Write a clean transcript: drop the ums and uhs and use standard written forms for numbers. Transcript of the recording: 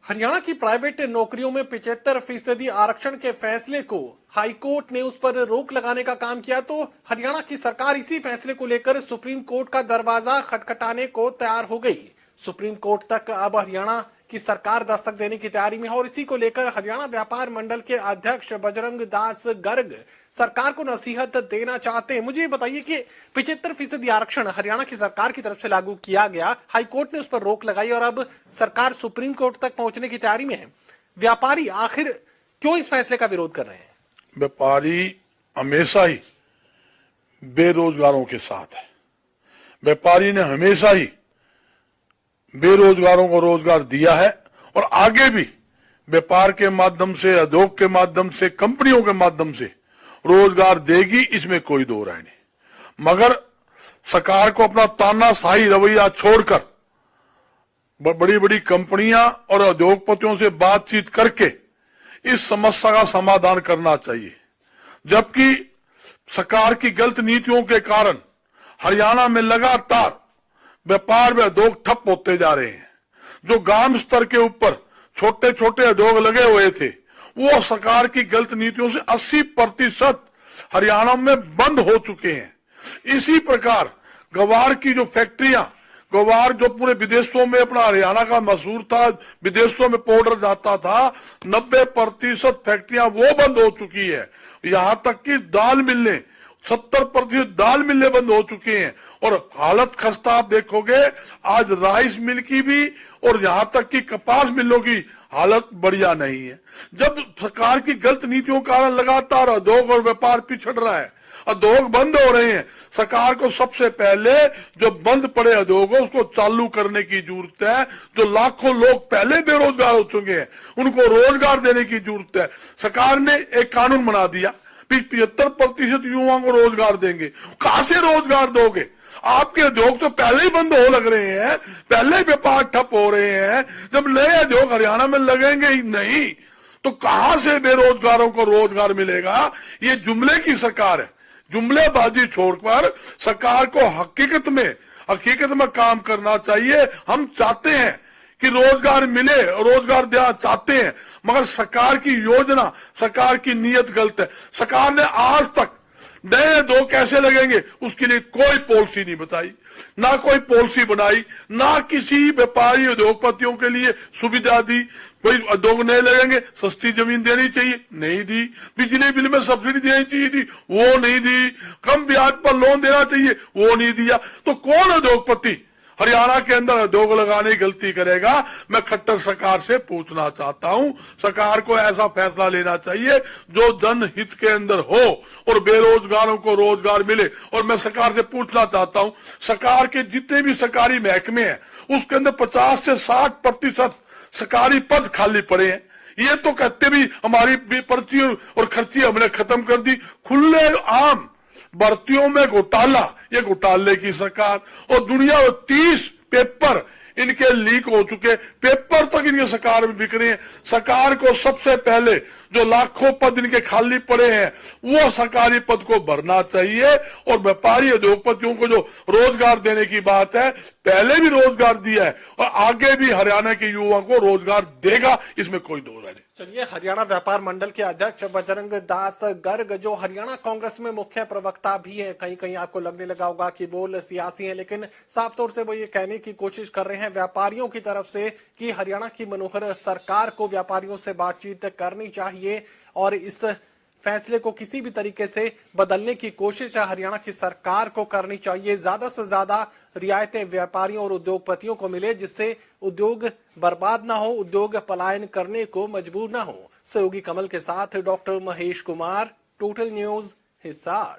हरियाणा की प्राइवेट नौकरियों में 75% आरक्षण के फैसले को हाईकोर्ट ने उस पर रोक लगाने का काम किया, तो हरियाणा की सरकार इसी फैसले को लेकर सुप्रीम कोर्ट का दरवाजा खटखटाने को तैयार हो गई। सुप्रीम कोर्ट तक अब हरियाणा की सरकार दस्तक देने की तैयारी में है और इसी को लेकर हरियाणा व्यापार मंडल के अध्यक्ष बजरंग दास गर्ग सरकार को नसीहत देना चाहते हैं। मुझे बताइए कि 75% आरक्षण हरियाणा की सरकार की तरफ से लागू किया गया, हाईकोर्ट ने उस पर रोक लगाई और अब सरकार सुप्रीम कोर्ट तक पहुंचने की तैयारी में है। व्यापारी आखिर क्यों इस फैसले का विरोध कर रहे हैं? व्यापारी हमेशा ही बेरोजगारों के साथ है। व्यापारी ने हमेशा ही बेरोजगारों को रोजगार दिया है और आगे भी व्यापार के माध्यम से, उद्योग के माध्यम से, कंपनियों के माध्यम से रोजगार देगी, इसमें कोई दो राय नहीं। मगर सरकार को अपना तानाशाही रवैया छोड़कर बड़ी बड़ी कंपनियां और उद्योगपतियों से बातचीत करके इस समस्या का समाधान करना चाहिए। जबकि सरकार की गलत नीतियों के कारण हरियाणा में लगातार व्यापार में उद्योग ठप होते जा रहे हैं। जो ग्राम स्तर के ऊपर छोटे छोटे उद्योग लगे हुए थे, वो सरकार की गलत नीतियों से 80% हरियाणा में बंद हो चुके हैं। इसी प्रकार गवार की जो फैक्ट्रियां, गवार जो पूरे विदेशों में, अपना हरियाणा का मशहूर था, विदेशों में पाउडर जाता था, 90% फैक्ट्रियां वो बंद हो चुकी है। यहां तक कि दाल मिलने 70% दाल मिलने बंद हो चुके हैं और हालत खस्ता आप देखोगे आज राइस मिल की भी और यहां तक कि कपास मिलों की हालत बढ़िया नहीं है। जब सरकार की गलत नीतियों के कारण लगातार उद्योग और व्यापार पिछड़ रहा है, उद्योग बंद हो रहे हैं, सरकार को सबसे पहले जो बंद पड़े उद्योग है उसको चालू करने की जरूरत है। जो लाखों लोग पहले बेरोजगार हो चुके हैं उनको रोजगार देने की जरूरत है। सरकार ने एक कानून बना दिया, 75% युवाओं को रोजगार देंगे। कहां से रोजगार दोगे? आपके उद्योग तो पहले ही बंद हो लग रहे हैं, पहले ही व्यापार ठप हो रहे हैं। जब नए उद्योग हरियाणा में लगेंगे ही नहीं तो कहां से बेरोजगारों को रोजगार मिलेगा? ये जुमले की सरकार है। जुमलेबाजी छोड़कर सरकार को हकीकत में काम करना चाहिए। हम चाहते हैं कि रोजगार मिले, रोजगार देना चाहते हैं, मगर सरकार की योजना, सरकार की नीयत गलत है। सरकार ने आज तक नए उद्योग कैसे लगेंगे उसके लिए कोई पॉलिसी नहीं बताई, ना कोई पॉलिसी बनाई, ना किसी व्यापारी उद्योगपतियों के लिए सुविधा दी। कोई उद्योग नए लगेंगे सस्ती जमीन देनी चाहिए, नहीं दी। बिजली बिल में सब्सिडी देनी चाहिए थी, वो नहीं दी। कम ब्याज पर लोन देना चाहिए, वो नहीं दिया। तो कौन उद्योगपति हरियाणा के अंदर उद्योग लगाने की गलती करेगा? मैं खट्टर सरकार से पूछना चाहता हूं, सरकार को ऐसा फैसला लेना चाहिए जो जनहित के अंदर हो और बेरोजगारों को रोजगार मिले। और मैं सरकार से पूछना चाहता हूं, सरकार के जितने भी सरकारी महकमे हैं उसके अंदर 50 से 60% सरकारी पद खाली पड़े हैं। ये तो कहते भी हमारी पर्ची और खर्ची हमने खत्म कर दी। खुले आम भर्तियों में घोटाला, ये घोटाले की सरकार। और दुनिया में 30 पेपर इनके लीक हो चुके, पेपर तक इनके सरकार में बिक रहे हैं। सरकार को सबसे पहले जो लाखों पद इनके खाली पड़े हैं वो सरकारी पद को भरना चाहिए और व्यापारी उद्योगपतियों को जो रोजगार देने की बात है, पहले भी रोजगार दिया है और आगे भी हरियाणा के युवाओं को रोजगार देगा, इसमें कोई दो राय नहीं। चलिए, हरियाणा व्यापार मंडल के अध्यक्ष बजरंग दास गर्ग जो हरियाणा कांग्रेस में मुख्य प्रवक्ता भी है, कहीं कहीं आपको लगने लगा होगा कि बोल सियासी है, लेकिन साफ तौर से वो ये कहने की कोशिश कर रहे हैं व्यापारियों की तरफ से कि हरियाणा की मनोहर सरकार को व्यापारियों से बातचीत करनी चाहिए और इस फैसले को किसी भी तरीके से बदलने की कोशिश हरियाणा की सरकार को करनी चाहिए। ज्यादा से ज्यादा रियायतें व्यापारियों और उद्योगपतियों को मिले जिससे उद्योग बर्बाद ना हो, उद्योग पलायन करने को मजबूर ना हो। सहयोगी कमल के साथ doctor Mahesh Kumar, total news, Hisar.